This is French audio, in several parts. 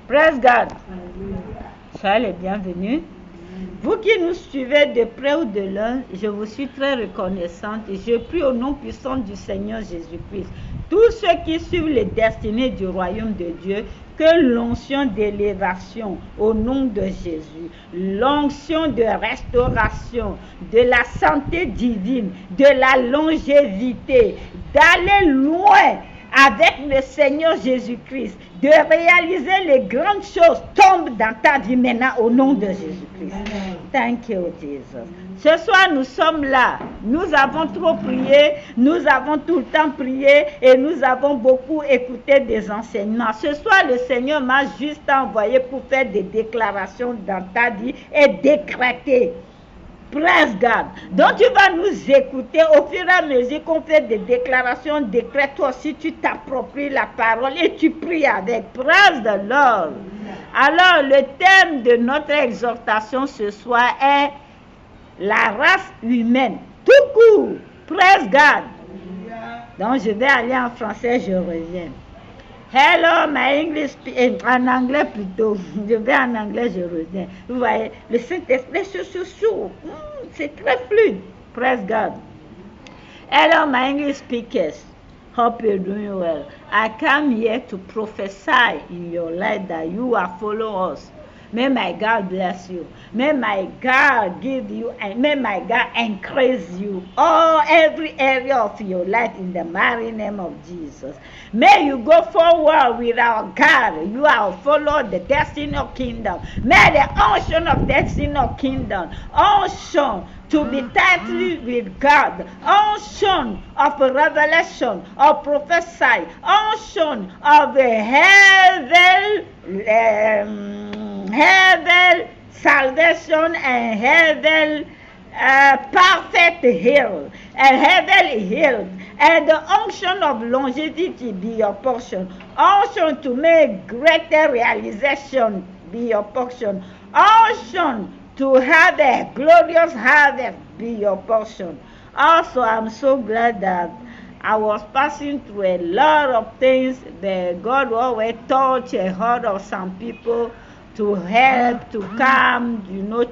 Praise God. Soyez les bienvenus. Vous qui nous suivez de près ou de loin, je vous suis très reconnaissante et je prie au nom puissant du Seigneur Jésus-Christ. Tous ceux qui suivent les destinées du royaume de Dieu, que l'onction d'élévation au nom de Jésus, l'onction de restauration, de la santé divine, de la longévité, d'aller loin avec le Seigneur Jésus-Christ, de réaliser les grandes choses tombent dans ta vie maintenant au nom de Jésus-Christ. Thank you, Jesus. Ce soir, nous sommes là. Nous avons trop prié, nous avons tout le temps prié et nous avons beaucoup écouté des enseignements. Ce soir, le Seigneur m'a juste envoyé pour faire des déclarations dans ta vie et décréter. Praise God. Donc tu vas nous écouter au fur et à mesure qu'on fait des déclarations, décrète toi aussi, tu t'appropries la parole et tu pries avec. Praise the Lord. Alors le thème de notre exhortation ce soir est la race humaine. Tout court. Praise God. Donc je vais aller en français, je reviens. Hello, my English, en anglais plutôt. Je vais en anglais, je reviens. Vous voyez, le Saint-Esprit, c'est très fluide. Praise God. Hello, my English speakers. Hope you're doing well. I come here to prophesy in your life that you will follow us. May my God bless you. May my God give you and may my God increase you all every area of your life in the mighty name of Jesus. May you go forward with our God. You are follow the destiny of kingdom. May the unction of destiny of kingdom, unction to be tightly with God, unction of revelation, of prophesy, unction of heaven salvation and heaven perfect healed, and heaven healed, and the unction of longevity be your portion, unction to make greater realization be your portion, unction to have a glorious harvest be your portion. Also, I'm so glad that I was passing through a lot of things that God always touched a heart of some people to help, to come,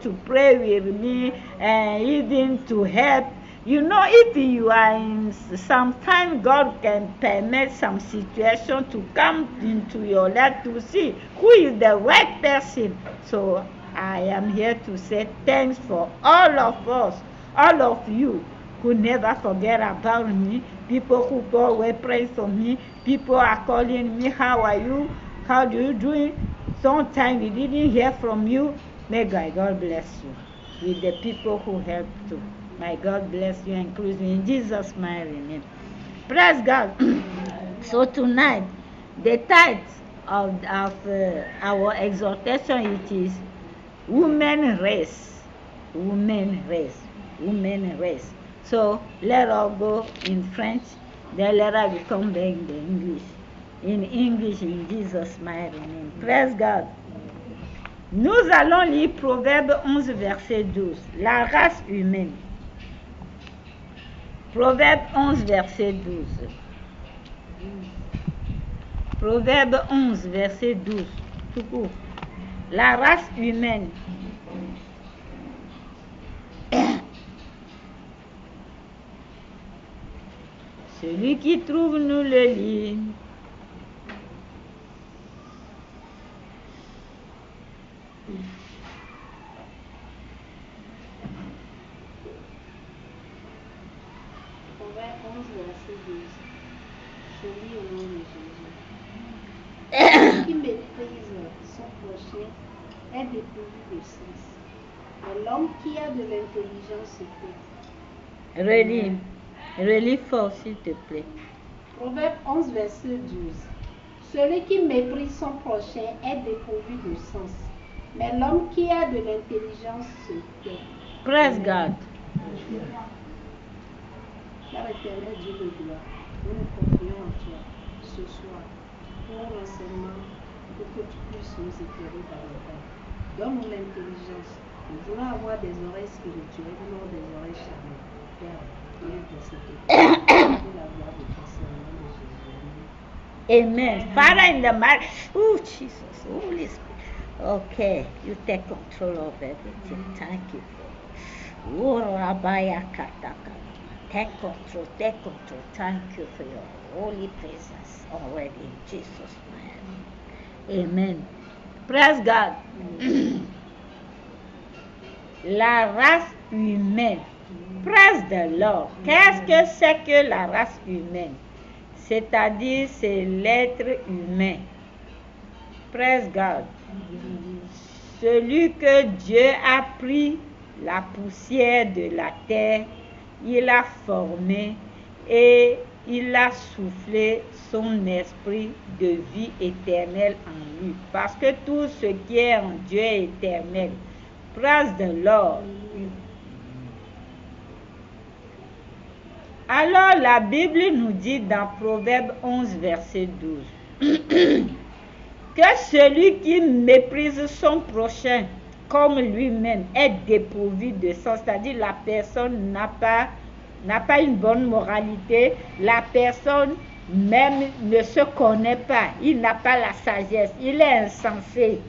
to pray with me, and even to help. If you are in some time, God can permit some situation to come into your life to see who is the right person. So I am here to say thanks for all of us, all of you who never forget about me, people who always pray for me, people are calling me, how are you, how do you doing? Sometimes we didn't hear from you. May God bless you with the people who help too. May God bless you and include me in Jesus' mighty name. Praise God. So tonight, the title of our exhortation it is Women Race. Women Race. Women Race. So let us go in French, then let us come back in the English. In English, in Jesus' mighty name. Praise God. Nous allons lire Proverbe 11, verset 12. La race humaine. Proverbe 11, verset 12. Proverbe 11, verset 12. Tout court. La race humaine. Celui qui trouve nous le lit. Proverbe 11, verset 12. Je lis au nom de Jésus. Celui qui méprise son prochain est dépourvu de sens. Mais l'homme qui a de l'intelligence se tait. Relis fort, s'il te plaît. Proverbe 11, verset 12. Celui qui méprise son prochain est dépourvu de sens. Mais l'homme qui a de l'intelligence se tait. Praise God. Père éternel, Dieu de gloire, nous nous confions en toi ce soir pour l'enseignement, pour que tu puisses nous éclairer davantage. Donne-nous l'intelligence. Nous voulons avoir des oreilles spirituelles, non des oreilles charnelles. Père, viens de cette école, pour la gloire de ton Seigneur de Jésus. Amen. Father, in the mighty, oh Jesus, Holy Spirit. Okay, you take control of everything. Thank you. Take control. Thank you for your holy presence already in Jesus' name. Amen. Praise God. La race humaine. Praise the Lord. Qu'est-ce que c'est que la race humaine? C'est-à-dire, c'est l'être humain. Praise God. Celui que Dieu a pris la poussière de la terre, il a formé et il a soufflé son esprit de vie éternelle en lui. Parce que tout ce qui est en Dieu est éternel. Praise the Lord. Alors la Bible nous dit dans Proverbe 11, verset 12, que celui qui méprise son prochain comme lui-même est dépourvu de sens, c'est-à-dire la personne n'a pas une bonne moralité, la personne même ne se connaît pas, il n'a pas la sagesse, il est insensé.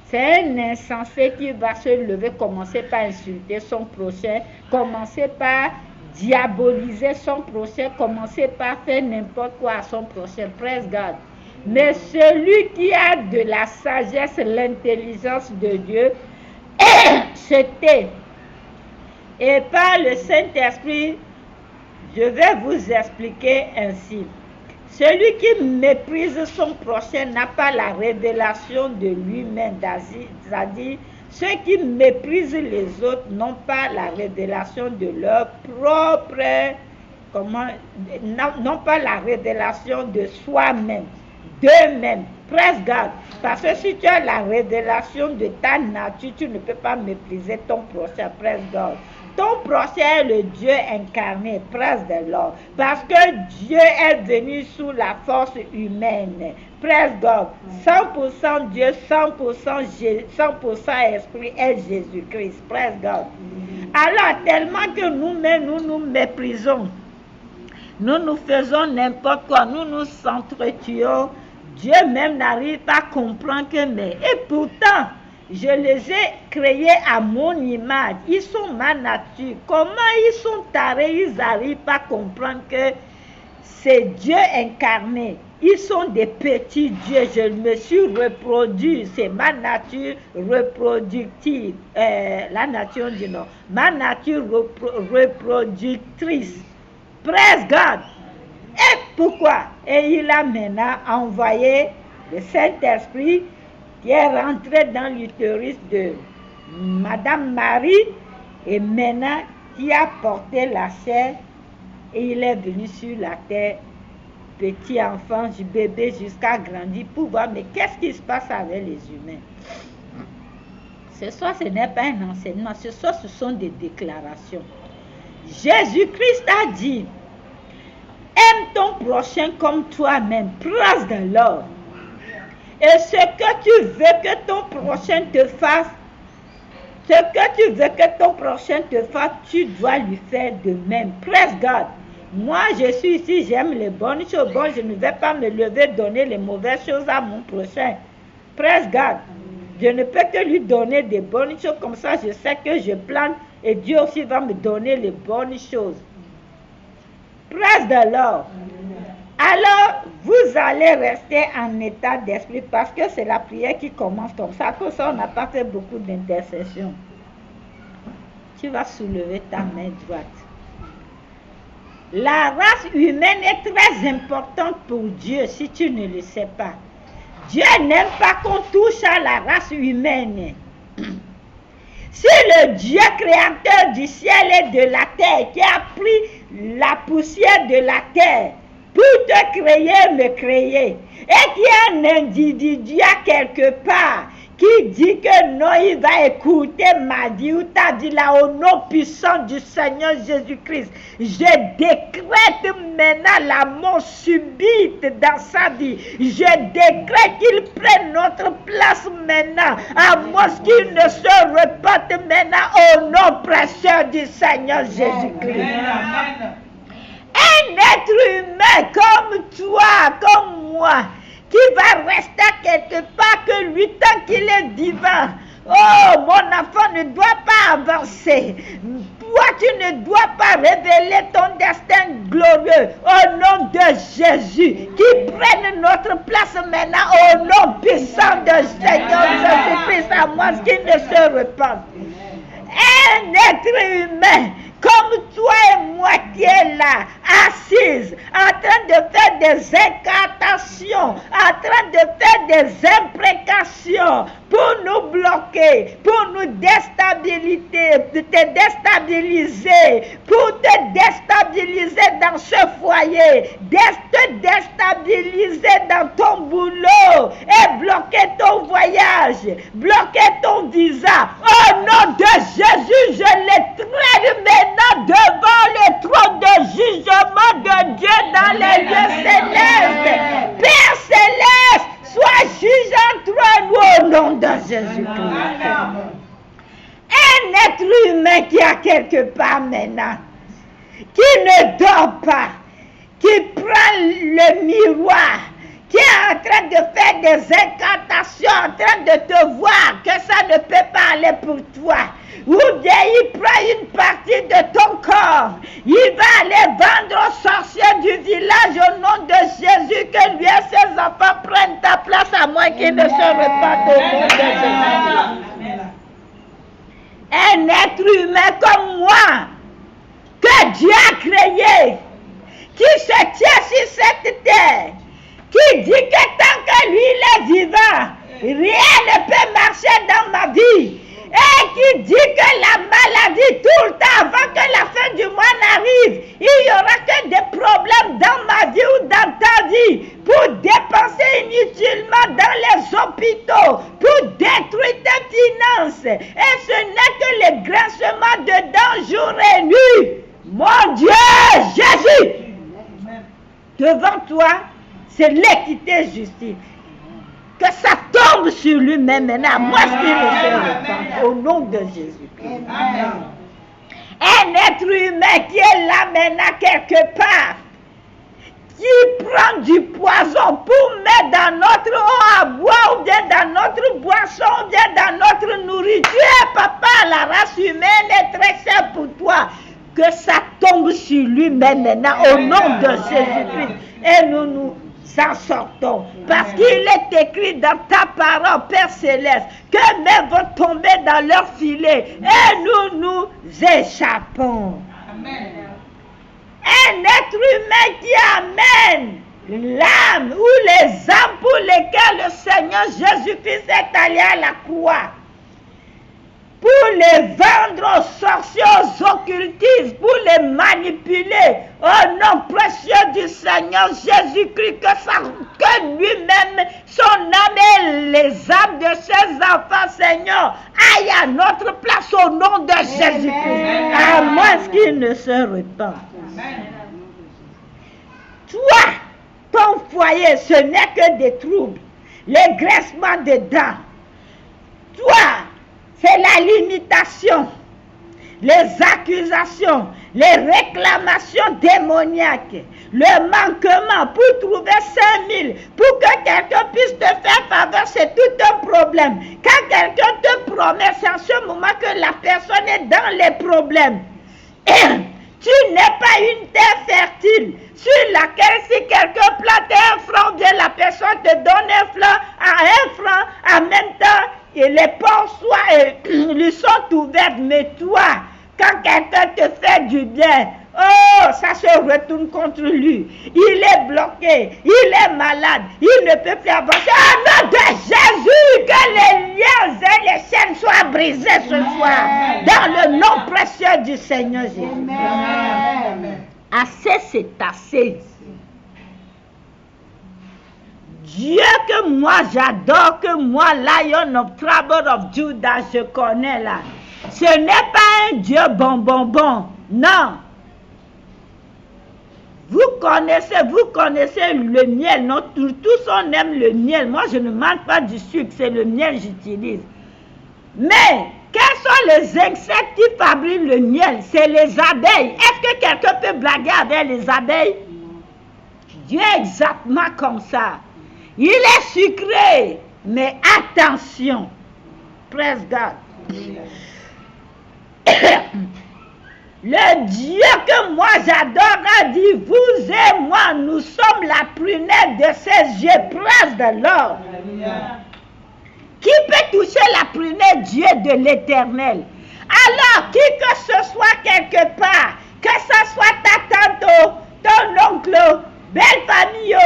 C'est un insensé qui va se lever, commencer par insulter son prochain, commencer par diaboliser son prochain, commencer par faire n'importe quoi à son prochain. Praise God. Mais celui qui a de la sagesse, l'intelligence de Dieu, se tait. Et par le Saint-Esprit, je vais vous expliquer ainsi. Celui qui méprise son prochain n'a pas la révélation de lui-même. C'est-à-dire, ceux qui méprisent les autres n'ont pas la révélation de leur propre, n'ont pas la révélation de soi-même, d'eux-mêmes. Praise God. Parce que si tu as la révélation de ta nature, tu ne peux pas mépriser ton prochain. Praise God. Ton prochain est le Dieu incarné, praise the Lord. Parce que Dieu est venu sous la force humaine. Praise God. 100% Dieu, 100% esprit est Jésus-Christ. Praise God. Alors, tellement que nous-mêmes, nous nous méprisons. Nous nous faisons n'importe quoi. Nous nous s'entretuons. Dieu même n'arrive pas à comprendre que mais. Et pourtant, je les ai créés à mon image. Ils sont ma nature. Comment ils sont tarés, ils n'arrivent pas à comprendre que c'est Dieu incarné. Ils sont des petits dieux. Je me suis reproduit. C'est ma nature reproductive. La nature dit non. Ma nature reproductrice. Praise God. Et pourquoi? Et il a maintenant envoyé le Saint-Esprit qui est rentré dans l'utérus de Madame Marie et maintenant qui a porté la chair et il est venu sur la terre, petit enfant, du bébé jusqu'à grandir pour voir mais qu'est-ce qui se passe avec les humains. Ce soir, ce n'est pas un enseignement, ce soir, ce sont des déclarations. Jésus-Christ a dit, aime ton prochain comme toi-même, praise the Lord. Et ce que tu veux que ton prochain te fasse, tu dois lui faire de même. Praise God. Moi, je suis ici, j'aime les bonnes choses. Bon, je ne vais pas me lever donner les mauvaises choses à mon prochain. Praise God. Je ne peux que lui donner des bonnes choses. Comme ça, je sais que je plante et Dieu aussi va me donner les bonnes choses. Praise the Lord. Alors, vous allez rester en état d'esprit parce que c'est la prière qui commence comme ça. Comme ça, on n'a pas fait beaucoup d'intercession. Tu vas soulever ta main droite. La race humaine est très importante pour Dieu si tu ne le sais pas. Dieu n'aime pas qu'on touche à la race humaine. Si le Dieu créateur du ciel et de la terre qui a pris la poussière de la terre pour te créer, me créer, et qu'il y a un individu quelque part qui dit que non, il va écouter ma vie ou ta dit là au nom puissant du Seigneur Jésus-Christ. Je décrète maintenant la mort subite dans sa vie. Je décrète qu'il prenne notre place maintenant, à moins qu'il ne se reparte maintenant au nom précieux du Seigneur Jésus-Christ. Un être humain comme toi, comme moi, qui va rester quelque part que lui tant qu'il est divin. Oh, mon enfant ne doit pas avancer. Toi, tu ne dois pas révéler ton destin glorieux au nom de Jésus, qui prenne notre place maintenant au nom puissant de Seigneur Jésus-Christ, à moins qu'il ne se repente. Un être humain comme toi et moi qui est là, assise, en train de faire des incantations, en train de faire des imprécations pour nous bloquer, pour nous déstabiliser, pour te déstabiliser dans ce foyer, te déstabiliser dans ton boulot et bloquer ton voyage, bloquer ton visa. Au nom de Jésus, je les traîne maintenant devant le trône de jugement de Dieu dans les lieux célestes. Père céleste, sois juge entre nous au nom de Jésus-Christ. Un être humain qui est quelque part maintenant, qui ne dort pas, qui prend le miroir, qui est en train de faire des incantations, en train de te voir que ça ne peut pas aller pour toi. Ou bien il prend une partie de ton corps, il va aller vendre aux sorciers du village au nom de Jésus, que lui et ses enfants prennent ta place à moins qu'ils ne se repentent au nom de Jésus. Un être humain comme moi, que Dieu a créé, qui se tient sur cette terre, qui dit que tant que lui il est vivant, rien ne peut marcher dans ma vie. Et qui dit que la maladie, tout le temps, avant que la fin du mois n'arrive, il n'y aura que des problèmes dans ma vie ou dans ta vie, pour dépenser inutilement dans les hôpitaux, pour détruire tes finances. Et ce n'est que le grincement de dents jour et nuit. Mon Dieu, Jésus, devant toi, c'est l'équité et justice. Que ça tombe sur lui-même maintenant, moi ce qu'il ne se repente, au nom de Jésus-Christ. Un être humain qui est là maintenant quelque part, qui prend du poison pour mettre dans notre eau à boire, ou bien dans notre boisson, ou bien dans notre nourriture. Papa, la race humaine est très chère pour toi. Que ça tombe sur lui-même maintenant, au nom de Jésus-Christ. Et nous s'en sortons. Parce qu'il est écrit dans ta parole, Père Céleste, que mes vont tomber dans leur filet et nous échappons. Amen. Un être humain qui amène l'âme ou les âmes pour lesquelles le Seigneur Jésus-Christ est allé à la croix, pour les vendre aux sorciers, aux occultistes, pour les manipuler au nom précieux du Seigneur Jésus-Christ, que lui-même, son âme et les âmes de ses enfants, Seigneur, aillent à notre place au nom de Jésus-Christ, à moins qu'il ne se repentent. Toi, ton foyer, ce n'est que des troubles, les graissements de dents. Toi, c'est la limitation, les accusations, les réclamations démoniaques, le manquement pour trouver 5000, pour que quelqu'un puisse te faire faveur, c'est tout un problème. Quand quelqu'un te promet, c'est en ce moment que la personne est dans les problèmes. Tu n'es pas une terre fertile sur laquelle si quelqu'un plante un franc, bien la personne te donne un franc à 1 franc, en même temps, et les portes lui sont ouvertes. Mais toi, quand quelqu'un te fait du bien, oh, ça se retourne contre lui. Il est bloqué, il est malade, il ne peut plus avancer. Au nom de Jésus, que les liens et les chaînes soient brisées ce soir. Dans le nom précieux du Seigneur Jésus. Amen. Assez, c'est assez. Dieu que moi j'adore, que moi, Lion of Tribe of Judah, je connais là. Ce n'est pas un Dieu bon. Non. Vous connaissez le miel. Non, tous on aime le miel. Moi, je ne mange pas du sucre, c'est le miel que j'utilise. Mais quels sont les insectes qui fabriquent le miel? C'est les abeilles. Est-ce que quelqu'un peut blaguer avec les abeilles? Dieu est exactement comme ça. Il est sucré, mais attention. Praise God. Le Dieu que moi j'adore a dit, vous et moi, nous sommes la prunelle de ses yeux. Praise the Lord. Qui peut toucher la prunelle? Dieu de l'Éternel. Alors, qui que ce soit quelque part, que ce soit ta tante, ton oncle, belle famille,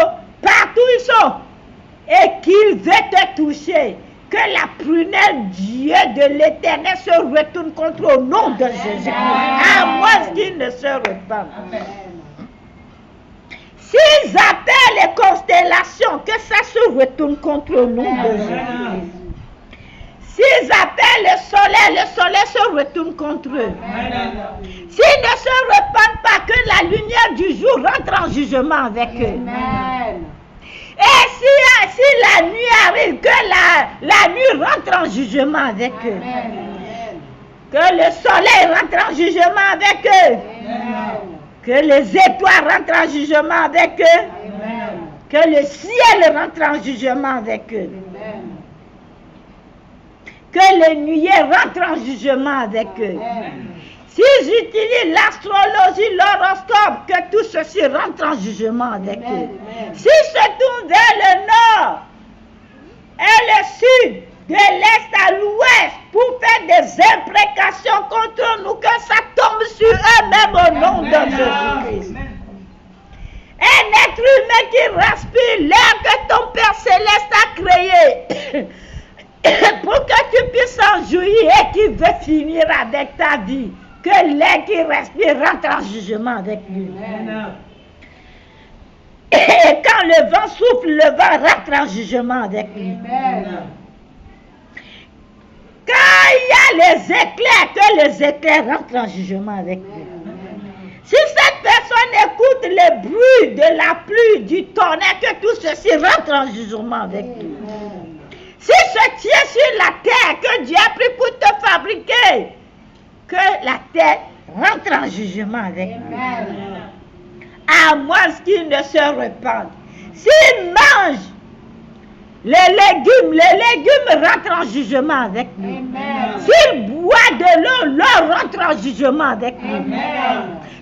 partout ils sont, et qu'il veut te toucher, que la prunelle Dieu de l'Éternel se retourne contre au nom de Jésus, à moins qu'il ne se repente. S'ils appellent les constellations, que ça se retourne contre au nom de Jésus. S'ils appellent le soleil se retourne contre eux. S'ils ne se repentent pas, que la lumière du jour rentre en jugement avec eux. Et si la nuit arrive, que la nuit rentre en jugement avec eux. Que le soleil rentre en jugement avec eux. Que les étoiles rentrent en jugement avec eux. Que le ciel rentre en jugement avec eux. Que les nuées rentrent en jugement avec eux. Si j'utilise l'astrologie, l'horoscope, que tout ceci rentre en jugement avec eux. Si je tourne vers le nord et le sud, de l'est à l'ouest, pour faire des imprécations contre nous, que ça tombe sur eux-mêmes au nom de Jésus-Christ. Un être humain qui respire l'air que ton Père Céleste a créé, pour que tu puisses en jouir et qui veut finir avec ta vie, que l'air qui respire rentre en jugement avec lui. Et quand le vent souffle, le vent rentre en jugement avec lui. Quand il y a les éclairs, que les éclairs rentrent en jugement avec lui. Si cette personne écoute le bruit de la pluie, du tonnerre, que tout ceci rentre en jugement avec lui. Si se tient sur la terre que Dieu a pris pour te fabriquer, que la terre rentre en jugement avec lui. À moins qu'il ne se repente. S'il mange les légumes rentrent en jugement avec lui. S'il boit de l'eau, l'eau rentre en jugement avec lui.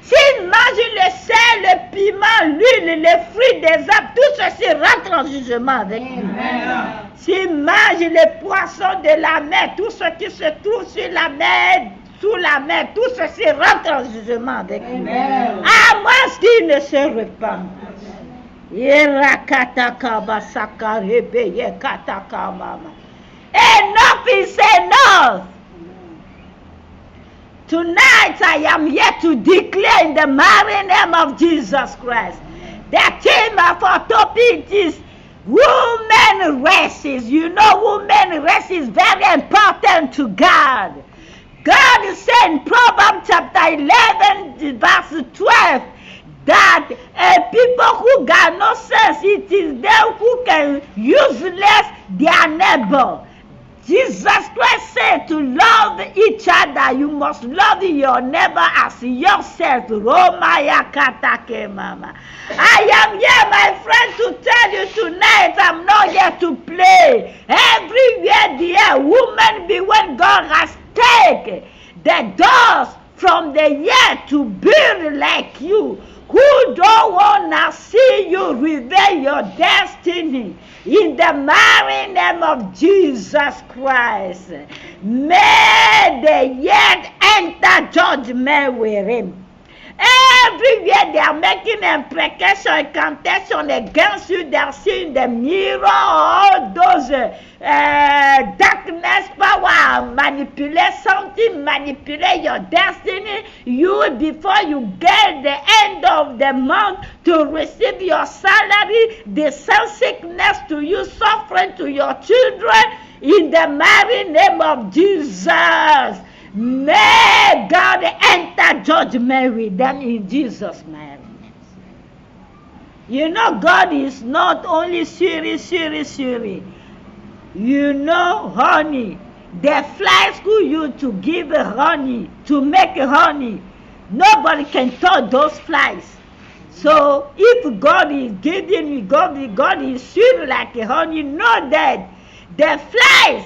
S'il mange le sel, le piment, l'huile, les fruits des arbres, tout ceci rentre en jugement avec lui. S'il mange les poissons de la mer, tout ce qui se trouve sur la mer, sous la mer, tout ceci rentre en jugement avec lui. À moins qu'il ne se repente. Enough is enough. Tonight I am here to declare in the mighty name of Jesus Christ. The theme of our topic is women races. You know, women race is very important to God. God said in Proverbs chapter 11 verse 12 that people who got no sense, it is them who can useless their neighbor. Jesus Christ said to love each other. You must love your neighbor as yourself. I am here, my friend, to tell you tonight, I'm not here to play. Everywhere there, women be when God has taken the doors from the year to build like you, who don't want to see you reveal your destiny in the mighty name of Jesus Christ. May the yet enter judgment with him. Everywhere they are making imprecation, incantation against you, they are seeing the mirror, all those darkness power, manipulate something, manipulate your destiny. You, before you get the end of the month to receive your salary, they send sickness to you, suffering to your children, in the mighty name of Jesus. May God enter judgment with them in Jesus' name. You know, God is not only Siri. You know, honey, The flies who used to give honey, to make honey, nobody can touch those flies. So if God is giving you, God is sweet like a honey, know that the flies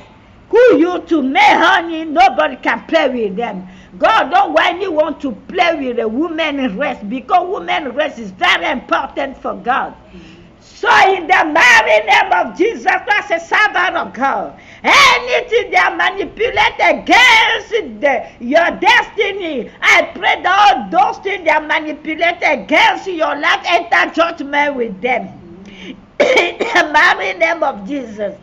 who used to make honey, nobody can play with them. God don't want to play with a woman's rest, because woman's rest is very important for God. So in the mighty name of Jesus Christ, a servant of God, anything they are manipulate against your destiny, I pray that all those things they are manipulate against your life, enter judgment with them. In the mighty name of Jesus.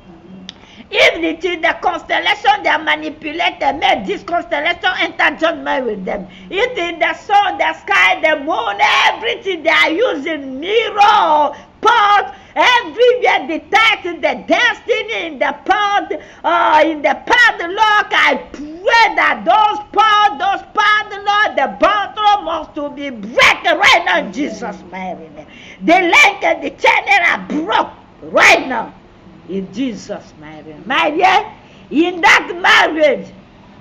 If it is the constellation they are manipulated, make this constellation enter judgment with them. If it is the sun, the sky, the moon, everything they are using, mirror, pot, everywhere the title, the destiny in the pot, in the padlock, I pray that those padlock, the bottom must to be broken right now in Jesus' mighty name. The length and the channel are broke right now. In Jesus' mighty name. My dear, in that marriage,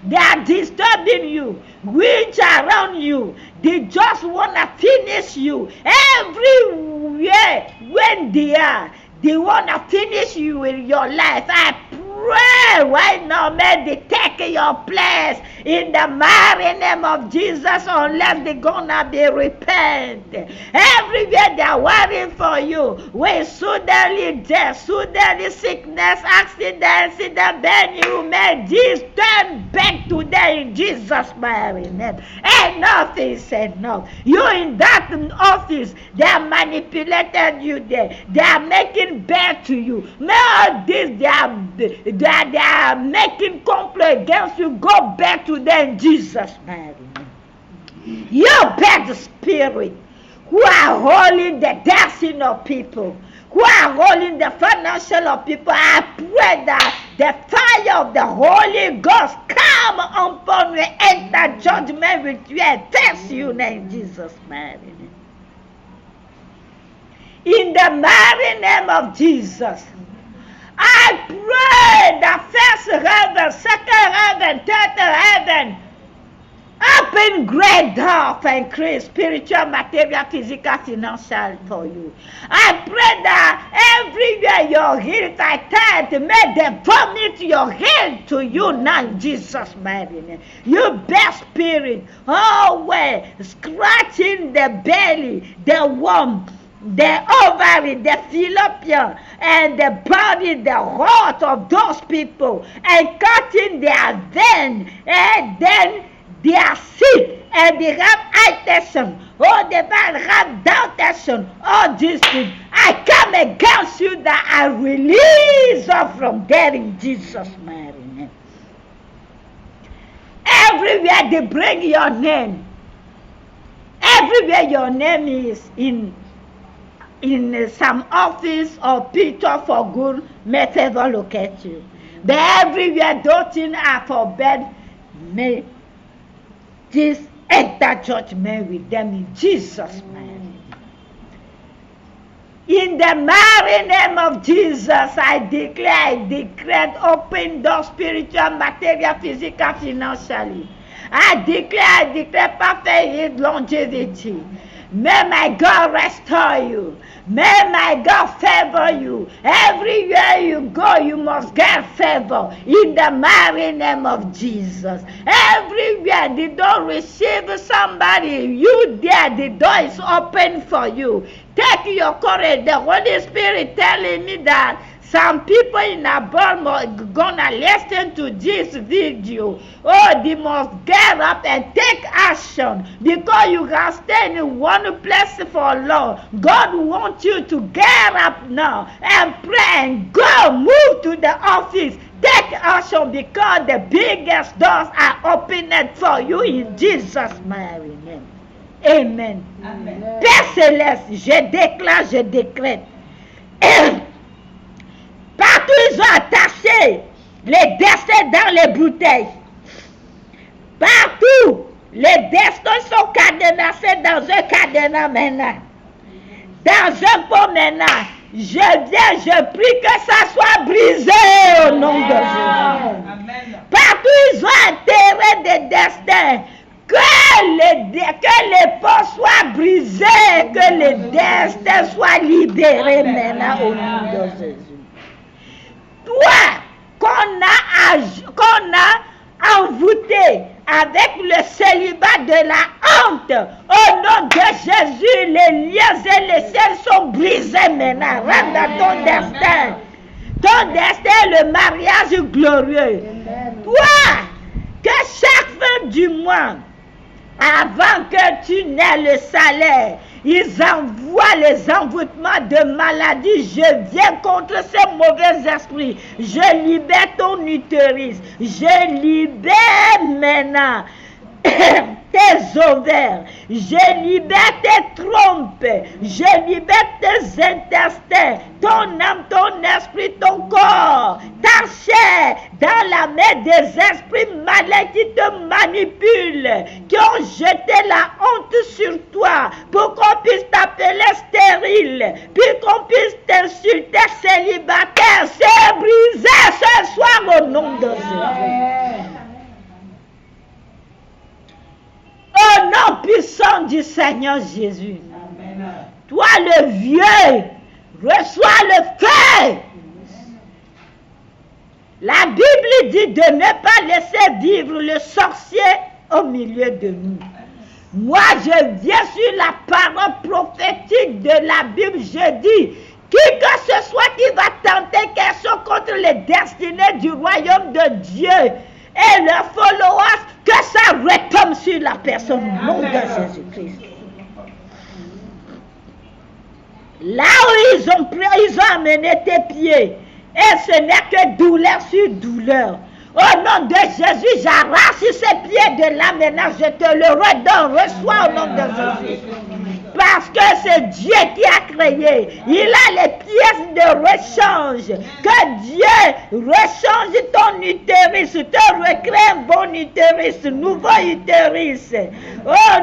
they are disturbing you, which around you, they just want to finish you. Everywhere when they are, they want to finish you with your life. I pray right now, may they take your place in the mighty name of Jesus, unless they're gonna be repent. Everywhere they are waiting for you, with suddenly death, suddenly sickness, accidents, then you may this turn back to them in Jesus' mighty name. Enough is enough. You in that office, they are manipulated you there. They are making bad to you. May all this they are making complaint against you. Go back to them in Jesus' mighty name. You bad spirit who are holding the destiny of people, who are holding the financial of people, I pray that the fire of the Holy Ghost come upon you, enter judgment with you, and test you in Jesus' mighty name. In the mighty name of Jesus, I pray that first heaven, second heaven, third heaven, open great door for increase spiritual, material, physical, financial for you. I pray that everywhere your health are tied, may they vomit your health to you now in Jesus' mighty name. You bad spirit, always scratching the belly, the womb, the ovary, the fallopian, and the body, the heart of those people, and cutting their vein, and then they are sick, and they have high tension, or they have down tension, all these things. I come against you that I release off from there in Jesus' mighty name. Everywhere they bring your name, everywhere your name is in some office or picture for good, may favor locate you. But everywhere those things are forbidden, may this enter judgment with them in Jesus' name. In the mighty name of Jesus, I declare, open doors, spiritual, material, physical, financially. I declare perfect longevity. May my God restore you. May my God favor you. Everywhere you go, you must get favor in the mighty name of Jesus. Everywhere the door receive somebody, you there, the door is open for you. Take your courage. The Holy Spirit telling me that some people in Abel are gonna listen to this video. Oh, they must get up and take action, because you can stay in one place for long. God wants you to get up now and pray and go, move to the office. Take action, because the biggest doors are opened for you in Jesus' mighty name. Amen. Amen. Père Céleste, je déclare, je décrète. Partout ils ont attaché les destins dans les bouteilles. Partout, les destins sont cadenassés dans un cadenas maintenant. Dans un pot maintenant. Je viens, je prie que ça soit brisé au nom de Jésus. des destins. Que les ponts soient brisés, que les destins soient libérés maintenant au nom de Jésus. Toi, qu'on a envoûté avec le célibat de la honte, au nom de Jésus, les liens et les ciels sont brisés maintenant. Rentre dans ton destin. Ton destin est le mariage glorieux. Toi, que chaque fin du mois, avant que tu n'aies le salaire, ils envoient les envoûtements de maladie. Je viens contre ces mauvais esprits. Je libère ton utérus. Je libère maintenant tes ovaires. Je libère tes trompes. Je libère tes intestins, ton âme, ton esprit, ton corps, ta chair, dans la main des esprits malins qui te manipulent, qui ont jeté la honte sur toi pour qu'on puisse t'appeler stérile, puis qu'on puisse t'insulter célibataire. C'est brisé ce soir au nom de Jésus. Au nom puissant du Seigneur Jésus. Amen. Toi le vieux, reçois le feu. La Bible dit de ne pas laisser vivre le sorcier au milieu de nous. Moi, je viens sur la parole prophétique de la Bible. Je dis, qui que ce soit qui va tenter quelque chose contre les destinées du royaume de Dieu et leurs followers, que ça retombe sur la personne au nom de Jésus-Christ. Là où ils ont amené tes pieds, et ce n'est que douleur sur douleur. Au nom de Jésus, j'arrache ces pieds de là maintenant, je te le redonne, reçois au nom de Jésus. Parce que c'est Dieu qui a créé. Il a les pièces de rechange. Que Dieu rechange ton utérus, te recrée un bon utérus, nouveau utérus. Oh,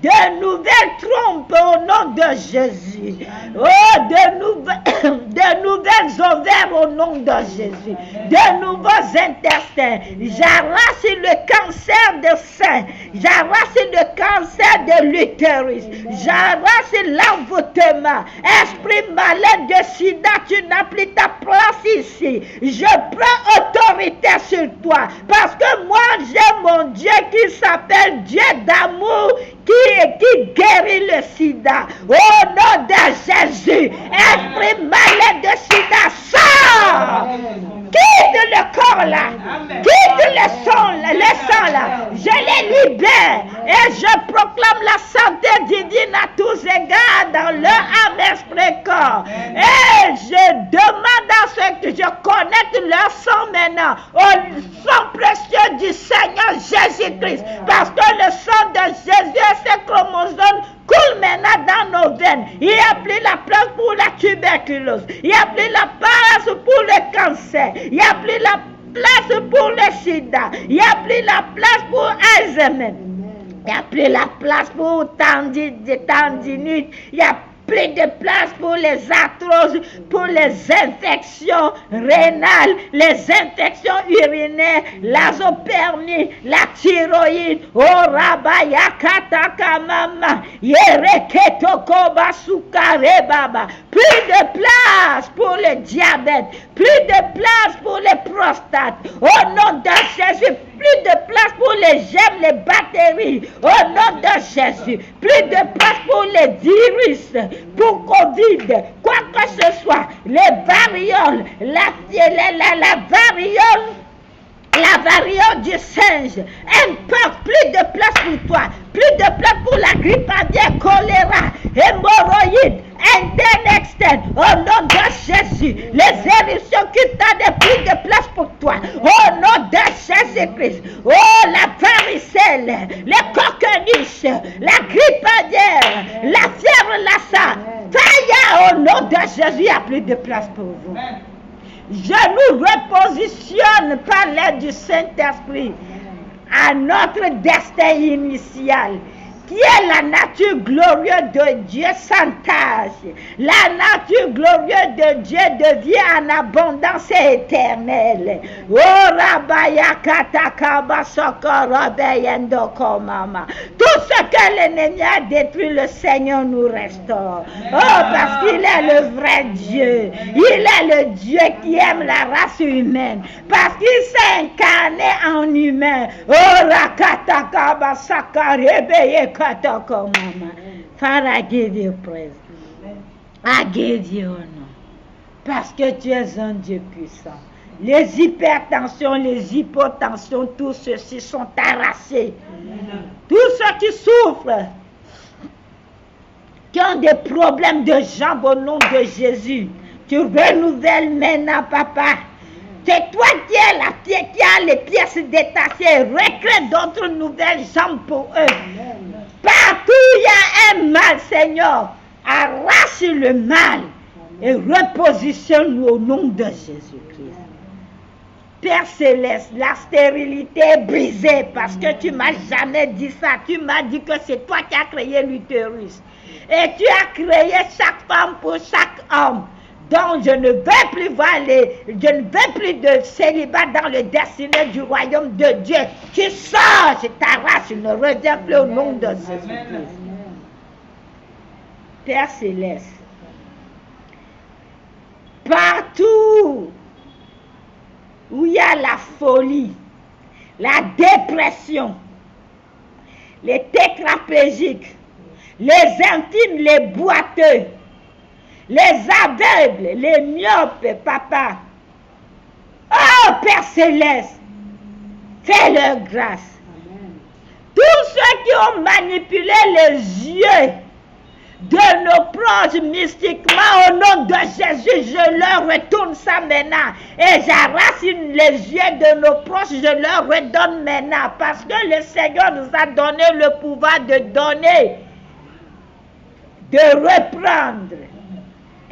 de nouvelles trompes au nom de Jésus. Oh, de nouvelles ovaires au nom de Jésus. De nouveaux intestins. J'arrache le cancer de sein. J'arrache le cancer de l'utérus. J'arrache l'envoûtement. Esprit malin de sida, tu n'as plus ta place ici. Je prends autorité sur toi. Parce que moi, j'ai mon Dieu qui s'appelle Dieu d'amour, qui guérit le sida. Au nom de Jésus, esprit malin de sida, sors! Quitte le corps là, quitte le sang là, je les libère et je proclame la santé divine à tous égards dans leur âme, esprit, corps. Et je demande à ceux que je connecte leur sang maintenant au sang précieux du Seigneur Jésus-Christ, parce que le sang de Jésus et ses chromosomes coule maintenant dans nos veines. Il n'y a plus la place pour la tuberculose. Il n'y a plus la place pour le cancer. Il n'y a plus la place pour le sida. Il n'y a plus la place pour Alzheimer. Il n'y a plus la place pour tendinite. Il n'y a plus de place pour les arthroses, pour les infections rénales, les infections urinaires, l'azophernie, la thyroïde, orabayakatakamama, yereketokoba sukarebaba. Plus de place pour le diabète, plus de place pour les prostates. Au nom de Jésus, plus de place pour les germes, les bactéries. Au nom de Jésus, plus de place pour les virus, pour Covid, quoi que ce soit, les varioles, la variole du singe, plus de place pour toi, plus de place pour la grippe aviaire, choléra, hémorroïdes, interne, externe, au nom de Jésus, les éruptions cutanées, plus de place pour toi, au nom de Jésus-Christ, oh, la varicelle, les coqueliches, la grippe aviaire, la fièvre Lassa, au nom de Jésus, il n'y a plus de place pour vous. Je nous repositionne par l'aide du Saint-Esprit à notre destin initial, qui est la nature glorieuse de Dieu sans tâche. La nature glorieuse de Dieu devient en abondance et éternelle. Oh, Rabaya Katakaba Sokorobayendo Komama. Tout ce que l'ennemi a détruit, le Seigneur nous restaure. Oh, parce qu'il est le vrai Dieu. Il est le Dieu qui aime la race humaine. Parce qu'il s'est incarné en humain. Oh, Rakatakaba Sakarebeye Katakomama. Father, I give you praise. I give you honor. Parce que tu es un Dieu puissant. Les hypertensions, les hypotensions, tout ceci sont arrachés. Tous ceux qui souffrent, qui ont des problèmes de jambes au nom de Jésus, tu renouvelles maintenant, papa. C'est toi qui as les pièces détachées. Recrée d'autres nouvelles jambes pour eux. Partout où il y a un mal, Seigneur, arrache le mal et repositionne-nous au nom de Jésus-Christ. Père Céleste, la stérilité est brisée parce que tu m'as jamais dit ça. Tu m'as dit que c'est toi qui as créé l'utérus. Et tu as créé chaque femme pour chaque homme. Donc je ne veux plus voir je ne veux plus de célibat dans le destiné du royaume de Dieu. Tu sors, je t'arrache, je ne reviens plus au nom de Jésus-Christ. Père Céleste, partout où il y a la folie, la dépression, les tétraplégiques, les intimes, les boiteux, les aveugles, les myopes, papa. Oh, Père Céleste, fais-leur grâce. Tous ceux qui ont manipulé les yeux de nos proches mystiquement, au nom de Jésus, je leur retourne ça maintenant. Et j'arrache les yeux de nos proches, je leur redonne maintenant. Parce que le Seigneur nous a donné le pouvoir de donner, de reprendre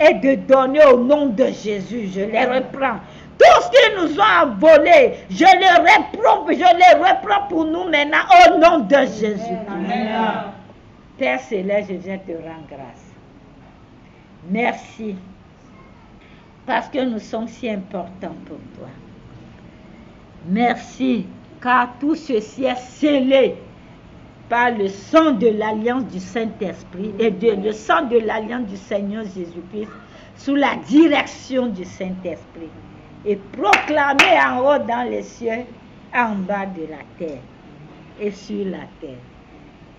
et de donner au nom de Jésus. Je les reprends. Tout ce qu'ils nous ont volé, je les reprends pour nous maintenant au nom de Jésus. Amen. Père Céleste, je viens te rendre grâce. Merci. Parce que nous sommes si importants pour toi. Merci, car tout ceci est scellé par le sang de l'alliance du Saint-Esprit et le sang de l'alliance du Seigneur Jésus-Christ sous la direction du Saint-Esprit et proclamé en haut dans les cieux, en bas de la terre et sur la terre.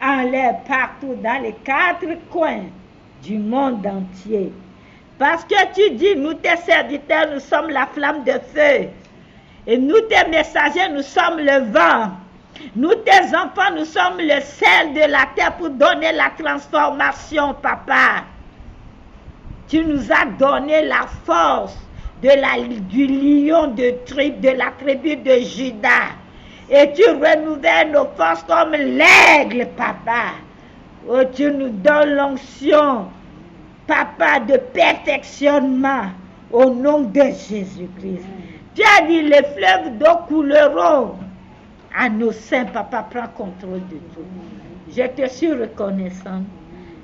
En l'air partout dans les 4 coins du monde entier. Parce que tu dis, nous tes serviteurs, nous sommes la flamme de feu. Et nous tes messagers, nous sommes le vent. Nous tes enfants, nous sommes le sel de la terre pour donner la transformation, papa. Tu nous as donné la force du lion de la tribu de Juda. Et tu renouvelles nos forces comme l'aigle, papa. Oh, tu nous donnes l'onction, papa, de perfectionnement au nom de Jésus-Christ. Tu as dit, les fleuves d'eau couleront à nos seins, papa, prends contrôle de tout. Je te suis reconnaissant.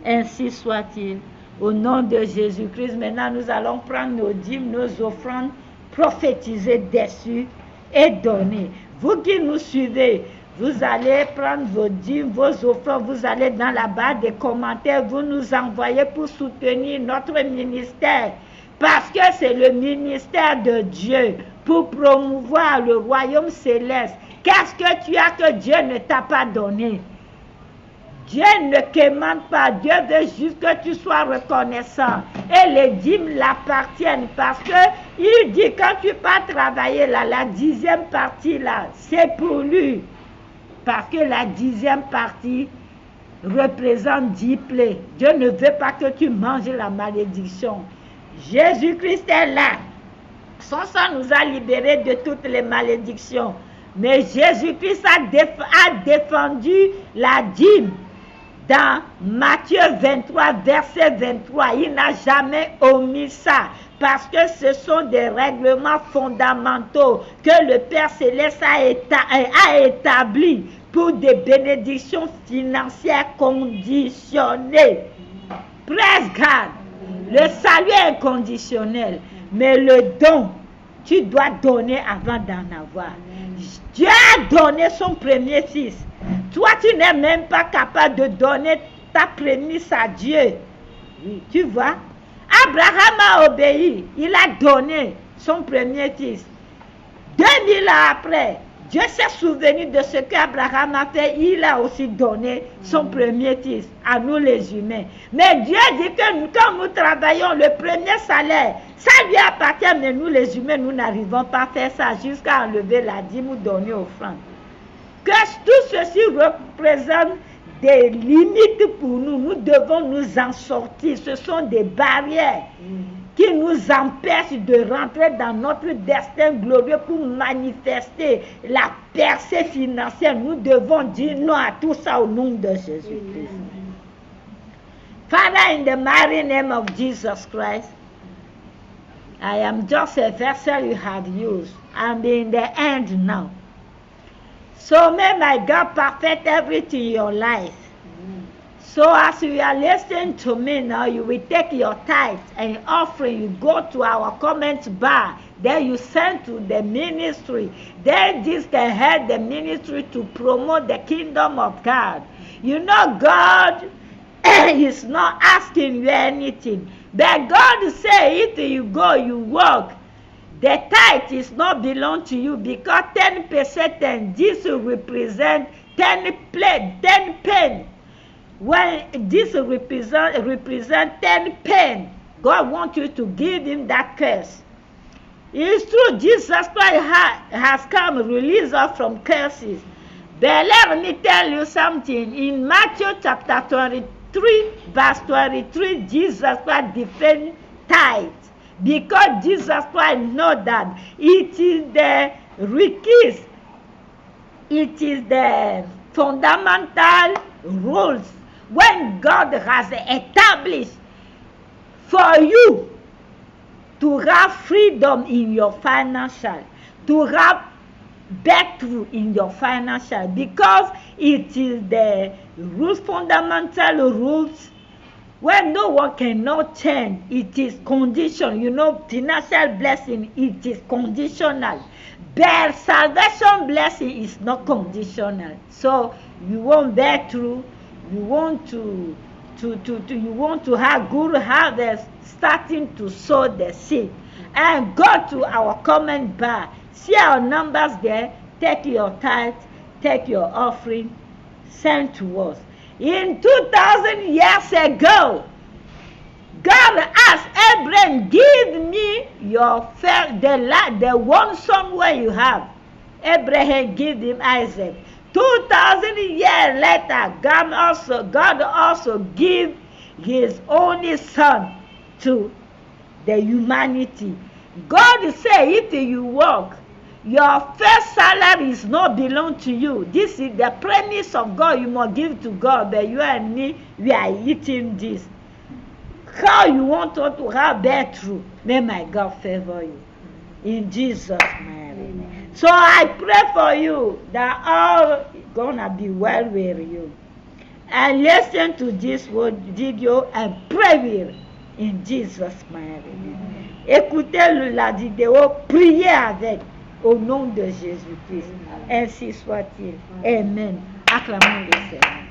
Ainsi soit-il. Au nom de Jésus-Christ, maintenant nous allons prendre nos dîmes, nos offrandes, prophétiser dessus et donner. Vous qui nous suivez, vous allez prendre vos dîmes, vos offrandes, vous allez dans la barre des commentaires, vous nous envoyez pour soutenir notre ministère. Parce que c'est le ministère de Dieu pour promouvoir le royaume céleste. Qu'est-ce que tu as que Dieu ne t'a pas donné? Dieu ne quémande pas. Dieu veut juste que tu sois reconnaissant. Et les dîmes l'appartiennent parce que il dit quand tu pars travailler là, la 10e partie là, c'est pour lui. Parce que la 10e partie représente 10 plaies. Dieu ne veut pas que tu manges la malédiction. Jésus-Christ est là. Son sang nous a libérés de toutes les malédictions. Mais Jésus-Christ a défendu la dîme. Dans Matthieu 23, verset 23, il n'a jamais omis ça. Parce que ce sont des règlements fondamentaux que le Père Céleste a établis pour des bénédictions financières conditionnées. Praise God. Le salut est inconditionnel, mais le don, tu dois donner avant d'en avoir. Dieu a donné son premier fils. Toi, tu n'es même pas capable de donner ta prémisse à Dieu. Oui, tu vois? Abraham a obéi. Il a donné son premier fils. 2000 ans après, Dieu s'est souvenu de ce qu'Abraham a fait. Il a aussi donné son premier fils à nous les humains. Mais Dieu dit que quand nous travaillons, le premier salaire, ça lui appartient. Mais nous les humains, nous n'arrivons pas à faire ça jusqu'à enlever la dîme ou donner offrande. Que tout ceci représente des limites pour nous. Nous devons nous en sortir. Ce sont des barrières qui nous empêchent de rentrer dans notre destin glorieux pour manifester la percée financière. Nous devons dire non à tout ça au nom de Jésus-Christ. Father, in the mighty name of Jesus Christ, I am just a vessel you have used. I'm in the end now. So may my God perfect everything in your life. So as you are listening to me now, you will take your tithes and offering, you go to our comment bar, then you send to the ministry. Then this can help the ministry to promote the kingdom of God. You know, God is not asking you anything. But God say if you go, you work, the tithe is not belong to you because 10% and this will represent 10 pen. When this represent 10 pen, God wants you to give him that curse. It's true, Jesus Christ has come release us from curses. But let me tell you something. In Matthew chapter 23, verse 23, Jesus Christ defends tithe. Because Jesus Christ knows that it is the riches, it is the fundamental rules when God has established for you to have freedom in your financial, to have breakthrough in your financial, because it is the rules, fundamental rules. When no one cannot change, it is conditional. You know, financial blessing, it is conditional. But salvation blessing is not conditional. So you won't bear through. You want you want to have good harvest, starting to sow the seed. And go to our comment bar. See our numbers there. Take your tithe, take your offering, send to us. In 2,000 years ago, God asked Abraham, give me your the one son where you have. Abraham gave him Isaac. 2,000 years later, God also gave his only son to the humanity. God said, if you work, your first salary is not belong to you. This is the premise of God. You must give to God. But you and me, we are eating this. How you want to have breakthrough? May my God favor you. In Jesus' name. So I pray for you that all gonna be well with you. And listen to this video and pray with in Jesus' name. Écoutez la vidéo, priez avec. Au nom de Jésus-Christ. Ainsi soit-il. Amen. Acclamons le Seigneur.